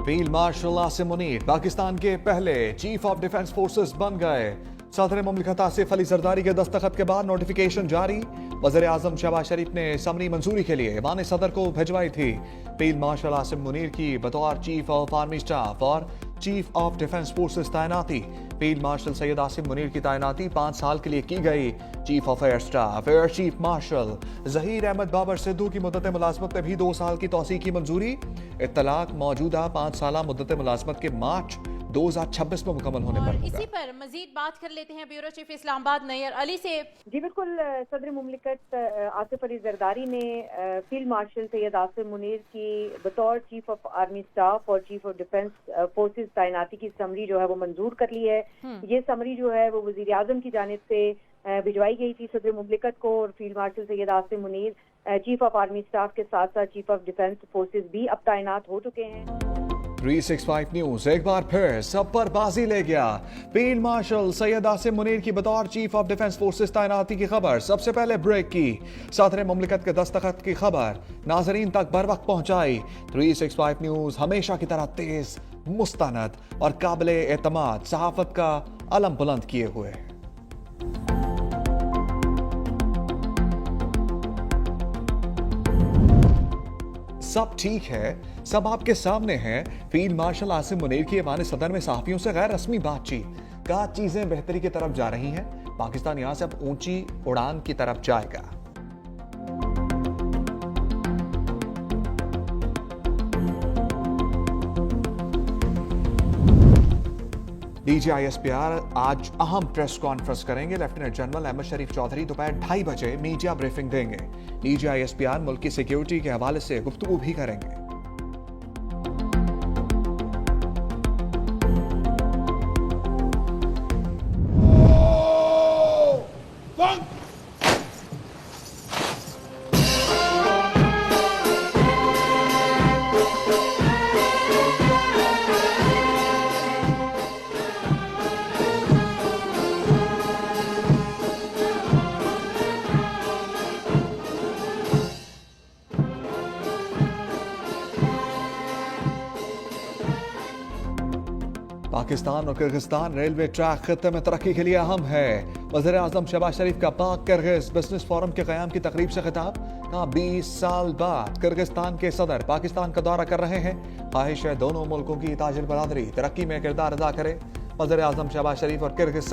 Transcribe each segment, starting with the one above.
Field marshal Asim Munir Pakistan के पहले chief of defence forces बन गए। सदर मुमलिकत आसिफ अली जरदारी के दस्तखत के बाद नोटिफिकेशन जारी। वज़ीर आज़म शहबाज शरीफ ने समरी मंजूरी के लिए ऐवान सदर को भिजवाई थी। फील्ड मार्शल आसिम मुनीर की बतौर चीफ ऑफ आर्मी स्टाफ और चीफ ऑफ डिफेंस फोर्सेस तैनाती। फील्ड मार्शल सैयद आसिम मुनीर की तैनाती 5 साल के लिए की गई। Chief of air staff air chief marshal Zaheer Ahmed Babar Sidhu की मुद्दत मुलाजमत में भी 2 साल की तौसीक की मंजूरी। इत्तलाक मौजूदा 5 साल मुद्दत मुलाजमत के मार्च 2026 में मुकम्मल होने पर होगा। इसी पर मजीद बात कर लेते हैं ब्यूरो चीफ इस्लामाबाद नैयर अली से। जी बिल्कुल, सदर मुमलिकत आसिफ अली जरदारी ने फील्ड मार्शल सैयद आसिम मुनीर की बतौर चीफ ऑफ आर्मी स्टाफ और चीफ ऑफ डिफेंस फोर्सेस तैनाती की समरी जो है वो मंजूर कर ली है। ये समरी जो है वो वजीर आजम की जानिब से भिजवाई गई थी सदर मुमलिकत को, और field marshal Syed Asim Munir chief of army staff के साथ साथ चीफ ऑफ डिफेंस फोर्सेस भी अब तैनात हो चुके हैं। 365 न्यूज एक बार फिर सब पर बाजी ले गया। फील्ड मार्शल सैयद आसिम मुनीर की बतौर चीफ ऑफ डिफेंस फोर्सेस तैनाती की खबर सबसे पहले ब्रेक की। सदर मुमलिकत के दस्तखत की खबर नाजरीन तक बर वक्त पहुंचाई। 365 न्यूज हमेशा की तरह तेज, मुस्तनद और काबिल एतमाद सहाफत का अलम बुलंद किए हुए। सब ठीक है, सब आपके सामने है। फील्ड मार्शल आसिम मुनीर की ऐवान सदर में सहाफियों से गैर रस्मी बातचीत का चीजें बेहतरी की तरफ जा रही हैं। पाकिस्तान यहां से अब ऊंची उड़ान की तरफ जाएगा। DGISPR आज अहम प्रेस कॉन्फ्रेंस करेंगे। लेफ्टिनेंट जनरल अहमद शरीफ चौधरी दोपहर 2:30 बजे मीडिया ब्रीफिंग देंगे। DGISPR मुल्क की सिक्योरिटी के हवाले से गुफ्तगू भी करेंगे। पाकिस्तान और किर्गिस्तान रेलवे ट्रैक खत्ते में तरक्की के लिए अहम है। वज़ीर आज़म शहबाज शरीफ का पाक किर्गिज बिजनेस फोरम के क़याम की तकरीब से खिताब। कहा 20 साल बाद किर्गिस्तान के सदर पाकिस्तान का दौरा कर रहे हैं। ख्वाहिश है दोनों मुल्कों की ताजिर बरादरी तरक्की में किरदार अदा करे। वज़ीर आज़म शहबाज शरीफ और किर्गिज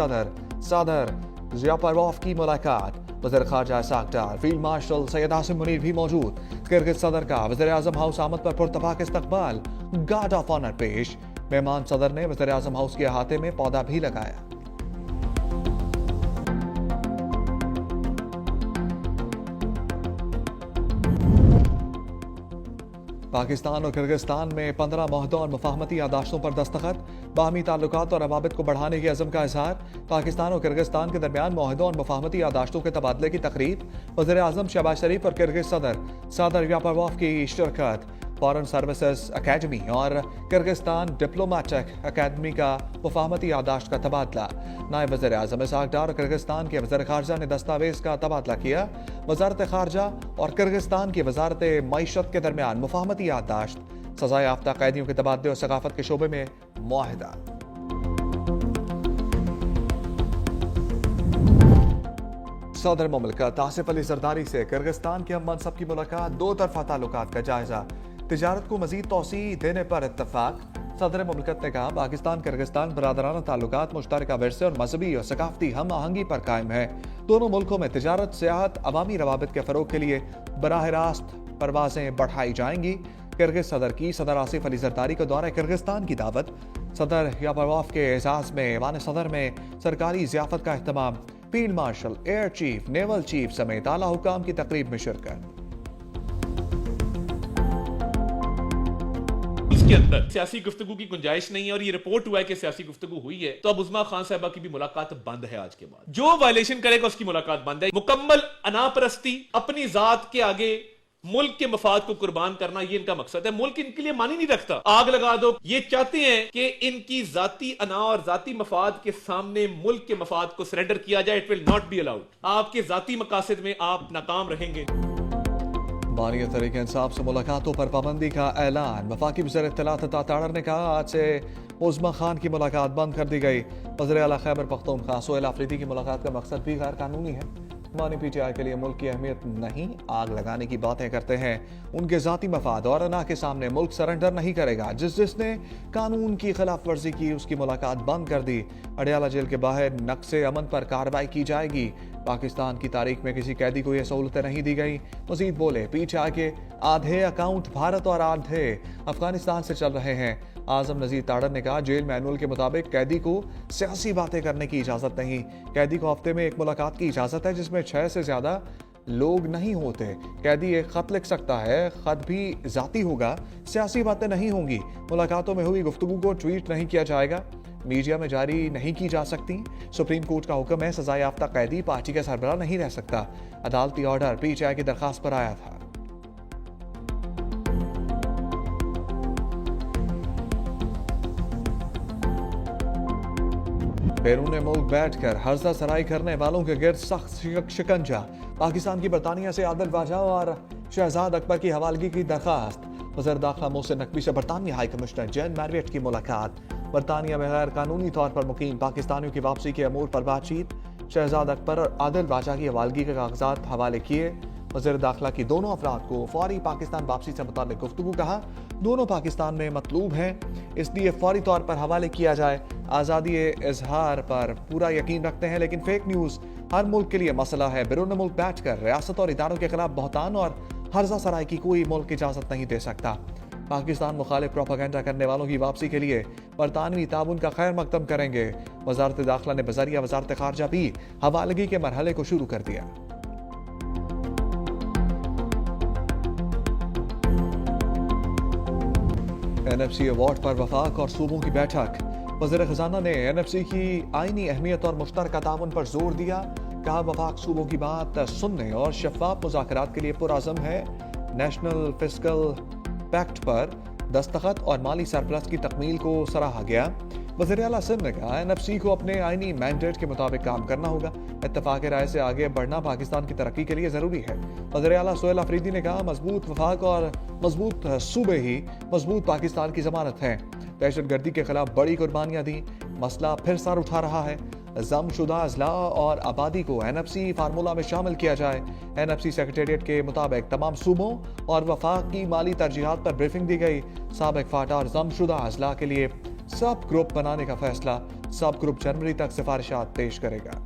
सदर ज़ियापरवॉफ की मुलाकात। वज़ीर ख़ारजा इसाक डार, फील्ड मार्शल सैयद आसिम मुनीर भी मौजूद। किर्गिज सदर का वज़ीर आज़म हाउस आमद पर पुरतफाक इस्तकबाल, गार्ड ऑफ ऑनर पेश। मेहमान सदर ने वज़ीर आज़म हाउस के अहाते में पौधा भी लगाया। पाकिस्तान और किर्गिस्तान में 15 मुआहदों और मुफाहमती यादाश्तों पर दस्तखत। बाहमी ताल्लुकात और रवाबित को बढ़ाने के अज़म का इज़हार। पाकिस्तान और किर्गिस्तान के दरमियान मुआहदों और मुफाहमती यादाश्तों के तबादले की तकरीब। वज़ीर आज़म शहबाज शरीफ और किर्गिज सदर यापरवॉफ की शिरकत। फॉरेन सर्विसेज अकेडमी और किर्गिस्तान डिप्लोमेटिक अकेडमी का मुफाहमती यादाश्त का तबादला। नायब वज़ीर आज़म इसाक डार और किर्गिस्तान के वज़ीर ख़ारजा ने दस्तावेज़ का तबादला किया। वज़ारत ख़ारजा और किर्गिस्तान की वज़ारत मईशत के दरमियान मुफाहमती यादाश्त। सज़ा याफ्ता कैदियों के तबादले और सकाफत के शोबे में मुआहिदा। सदर मुमलिकत आसिफ अली जरदारी से किर्गिस्तान के हम मनसब की मुलाकात। 2 तरफ़ा ताल्लुकात का जायजा। तिजारत को मजीद तोसी देने पर इत्तफाक। सदर मुमलिकत ने कहा पाकिस्तान किर्गिस्तान बरादराना ताल्लुकात मुश्तरका विरसे और मजहबी और सकाफती हम आहंगी पर कायम है। दोनों मुल्कों में तिजारत, सियाहत, अवामी रवाबित के फरोग के लिए बराह रास्त परवाजें बढ़ाई जाएंगी। किर्गिज सदर की सदर आसिफ अली जरदारी को दौरा किर्गिस्तान की दावत। सदर यापरवॉफ के एजाज में ऐवान सदर में सरकारी ज़ियाफत का एहतमाम। Field marshal, air chief, naval chief समेत आला हुकाम की तकरीब में शिरकत। इसके अंदर सियासी गुफ्तगू की गुंजाइश नहीं है और ये रिपोर्ट हुआ है कि सियासी गुफ्तगू हुई है, तो अब उस्मा खान साहबा की भी मुलाकात बंद है। आज के बाद जो वायलेशन करेगा उसकी मुलाकात बंद है। मुकम्मल अनापरस्ती, अपनी जात के आगे मुल्क के मफाद को कुर्बान करना, ये इनका मकसद है। मुल्क इनके लिए मानी नहीं रखता। आग लगा दो। ये चाहते हैं कि इनकी जाती अना और जाती मफाद के सामने मुल्क के मफाद को सरेंडर किया जाए। It will not be allowed. आपके जाती मकासद में आप नाकाम रहेंगे। बानी तरीके इंसाफ से मुलाकातों पर पाबंदी का ऐलान। वफाकी वज़ीर इत्तलात अता ताड़र ने कहा आज से उज़्मा खान की मुलाकात बंद कर दी गई। वज़ीर आला खैबर पख्तूनख्वा सोहेल आफरीदी की मुलाकात का मकसद भी गैर कानूनी है। बानी PTI के लिए मुल्क की अहमियत नहीं, आग लगाने की बातें करते हैं। उनके ज़ाती मफाद और अना के सामने मुल्क सरेंडर नहीं करेगा। जिसने कानून की खिलाफ वर्जी की उसकी मुलाकात बंद कर दी। अडियाला जेल के बाहर नक्शे अमन पर कार्रवाई की जाएगी। पाकिस्तान की तारीख में किसी कैदी को यह सहूलतें नहीं दी गई। मजीद बोले PTI के आधे अकाउंट भारत और आधे अफगानिस्तान से चल रहे हैं। आजम नजीर ताड़र ने कहा जेल मैनुअल के मुताबिक कैदी को सियासी बातें करने की इजाजत नहीं। कैदी को हफ्ते में एक मुलाकात की इजाजत है जिसमें 6 से ज्यादा लोग नहीं होते। कैदी एक खत लिख सकता है, खत भी जाती होगा, सियासी बातें नहीं होंगी। मुलाकातों में हुई गुफ्तगू को ट्वीट नहीं किया जाएगा, मीडिया में जारी नहीं की जा सकती। सुप्रीम कोर्ट का हुक्म है सजा याफ्ता कैदी पार्टी का सरबराह नहीं रह सकता। अदालती ऑर्डर PTI की दरखास्त पर आया था। बैरून मुल्क बैठकर हर्जा सराई करने वालों के गिर्द सख्त शिकंजा। पाकिस्तान की बरतानिया से आदिल वाजा और शहजाद अकबर की हवालगी की दरखास्त। वज़ीर दाखिला मोहसिन नकवी से बरतानिया हाई कमिश्नर जैन मैरियट की मुलाकात। बरतानिया में गैर कानूनी तौर पर मुकीम पाकिस्तानियों की वापसी के अमूर पर बातचीत। शहजाद अकबर और आदिल वाजा की हवालगी के कागजात हवाले किए। वज़ीर दाखिला की दोनों अफराद को फौरी पाकिस्तान वापसी से मुताल्लिक गुफ्तगू। कहा दोनों पाकिस्तान में मतलूब हैं, इसलिए फौरी तौर पर हवाले किया जाए। आज़ादी इजहार पर पूरा यकीन रखते हैं, लेकिन फेक न्यूज़ हर मुल्क के लिए मसला है। बैरून मुल्क बैठकर रियासत और इदारों के खिलाफ बहतान और हर्जा सराय की कोई मुल्क इजाज़त नहीं दे सकता। पाकिस्तान मुखालिफ प्रोपेगेंडा करने वालों की वापसी के लिए बरतानवी ताउन का खैर मकदम करेंगे। वजारत दाखिला ने बजरिया वजारत खारजा भी हवालगी के मरहले को शुरू कर दिया। NFC अवार्ड पर वफाक और सूबों की बैठक। वज़ीर खजाना ने NFC की आईनी अहमियत और मुश्तरका ताउन पर जोर दिया। कहा वफाक सूबों की बात सुनने और शफाफ मुज़ाकरात के लिए पुरअज़म है। नेशनल फिस्कल पैक्ट पर दस्तखत और माली सरप्लस की तकमील को सराहा गया। वज़ीर आला सिंध ने कहा NFC को अपने आईनी मैंडेट के मुताबिक काम करना होगा। इत्तफाक राय से आगे बढ़ना पाकिस्तान की तरक्की के लिए ज़रूरी है। वज़ीर आला सोहेल आफरीदी ने कहा मजबूत वफाक और मजबूत सूबे ही मजबूत पाकिस्तान की जमानत है। दहशतगर्दी के खिलाफ बड़ी कुर्बानियां दी, मसला फिर सर उठा रहा है। जमशुदा अजला और आबादी को NFC फार्मूला में शामिल किया जाए। NFC सेक्रेटेरिएट के मुताबिक तमाम सूबों और वफाक की माली तरजीहात पर ब्रीफिंग दी गई। साबिक फाटा और जमशुदा अजला के लिए सब ग्रुप बनाने का फैसला। सब ग्रुप जनवरी तक सिफारिशात पेश करेगा।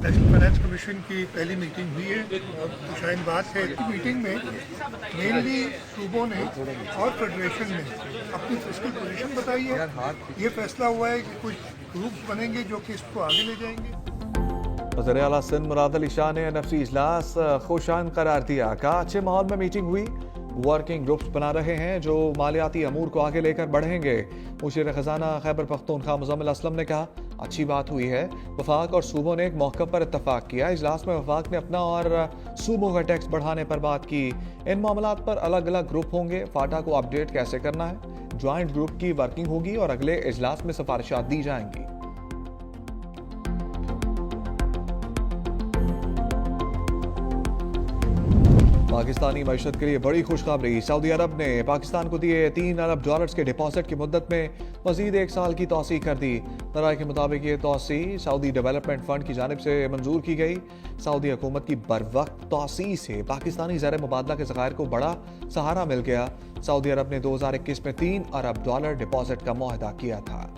नेशनल फाइनेंस कमीशन की पहली मीटिंग हुई है और शायद बात है कि मीटिंग में मेनली सूबों ने और फेडरेशन ने अपनी फिस्कल पोजीशन बताई है। ये फैसला हुआ है कि कुछ ग्रुप्स बनेंगे जो कि इसको आगे ले जाएंगे। वज़ीर आला सिंध मुराद अली शाह ने NFC इजलास खुशाइन करार दिया। कहा अच्छे माहौल में मीटिंग हुई, वर्किंग ग्रुप्स बना रहे हैं जो मालियाती अमूर को आगे लेकर बढ़ेंगे। मुशीर खजाना खैबर पख्तूनख्वा मुज़म्मिल असलम ने कहा अच्छी बात हुई है। वफाक और सूबों ने एक मौके पर इत्तफाक किया। इजलास में वफाक ने अपना और सूबों का टैक्स बढ़ाने पर बात की। इन मामलात पर अलग अलग ग्रुप होंगे। फाटा को अपडेट कैसे करना है, ज्वाइंट ग्रुप की वर्किंग होगी और अगले इजलास में सिफारिशात दी जाएंगी। पाकिस्तानी मईशत के लिए बड़ी खुशखबरी। सऊदी अरब ने पाकिस्तान को दिए $3 अरब के डिपॉजिट की मुद्दत में मजीद 1 साल की तौसी कर दी। राय के मुताबिक ये तौसी सऊदी डेवलपमेंट फंड की जानिब से मंजूर की गई। सऊदी हुकूमत की बरवक्त तौसी से पाकिस्तानी ज़र मुबादला के ज़खायर को बड़ा सहारा मिल गया। सऊदी अरब ने 2021 में $3 अरब डिपॉजिट का मुआहदा किया था।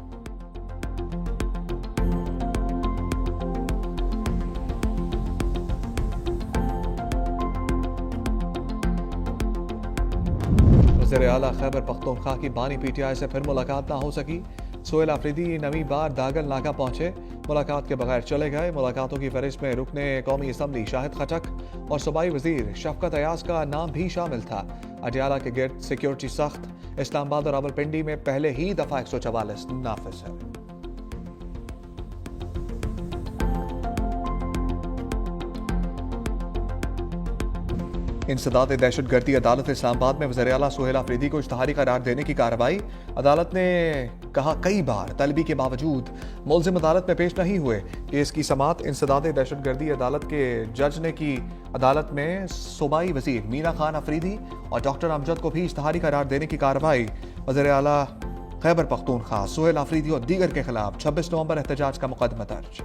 वज़ीर आला खैबर पख्तूनख्वा की बानी PTI से फिर मुलाकात ना हो सकी। सोहेल आफरीदी नवी बार दागल नाका पहुंचे, मुलाकात के बगैर चले गए। मुलाकातों की फहरिस्त में रुकने कौमी असम्बली शाहिद खटक और सूबाई वजीर शफकत अयाज का नाम भी शामिल था। अडियाला के गिर्द सिक्योरिटी सख्त। इस्लामाबाद और रावलपिंडी में पहले ही दफा 144 नाफिज है। इंसदाद दहशतगर्दी। अदालत इस्लामाबाद में वज़ीर आला सोहेल आफरीदी को इश्तहारी करार देने की कार्रवाई। अदालत ने कहा कई बार तलबी के बावजूद मुलजिम अदालत में पेश नहीं हुए। केस की समाअत इंसदाद दहशतगर्दी अदालत के जज ने की। अदालत में सूबाई वजीर मीना खान अफरीदी और डॉक्टर अमजद को भी इश्तहारी करार देने की कार्रवाई। वज़ीर आला खैबर पख्तूनख्वा सुहेल अफरीदी और दीगर के खिलाफ 26 नवंबर एहतजाज का मुकदमा दर्ज।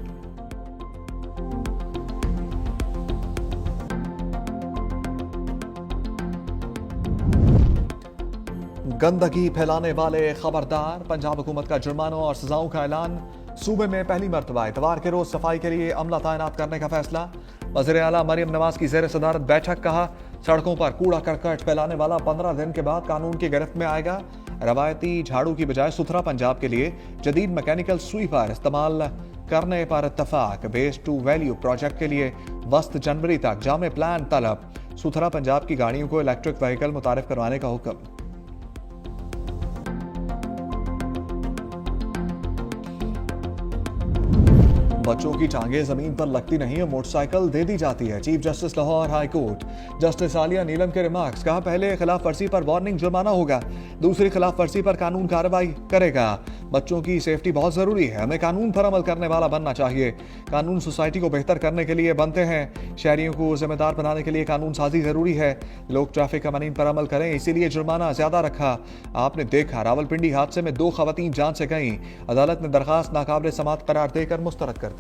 गंदगी फैलाने वाले खबरदार। पंजाब हुकूमत का जुर्मानों और सजाओं का ऐलान। सूबे में पहली मरतबा इतवार के रोज सफाई के लिए अमला तैनात करने का फैसला। वज़ीर आला मरियम नवाज की ज़ेर सदारत बैठक। कहा सड़कों पर कूड़ा करकट फैलाने वाला 15 दिन के बाद कानून की गिरफ्त में आएगा। रवायती झाड़ू की बजाय सुथरा पंजाब के लिए जदीद मैकेनिकल स्वीपर इस्तेमाल करने पर इत्तफाक। बेस टू वैल्यू प्रोजेक्ट के लिए वस्त जनवरी तक जामे प्लान तलब। सुथरा पंजाब की गाड़ियों को इलेक्ट्रिक व्हीकल मुतारिफ करवाने का हुक्म। बच्चों की टांगें जमीन पर लगती नहीं है, मोटरसाइकिल दे दी जाती है। Chief justice Lahore high court justice Aliya Neelam के रिमार्क्स। कहा पहले खिलाफ वर्जी पर वार्निंग जुर्माना होगा, दूसरी खिलाफ वर्जी पर कानून कार्रवाई करेगा। बच्चों की सेफ्टी बहुत जरूरी है, हमें कानून पर अमल करने वाला बनना चाहिए। कानून सोसाइटी को बेहतर करने के लिए बनते हैं, शहरियों को जिम्मेदार बनाने के लिए कानून साजी जरूरी है। लोग ट्रैफिक कवानीन पर अमल करें, इसीलिए जुर्माना ज्यादा रखा। आपने देखा रावलपिंडी हादसे में 2 खवातीन जान से गईं, अदालत ने दरखास्त नाकाबिल समाअत करार देकर मुस्तरद कर दी।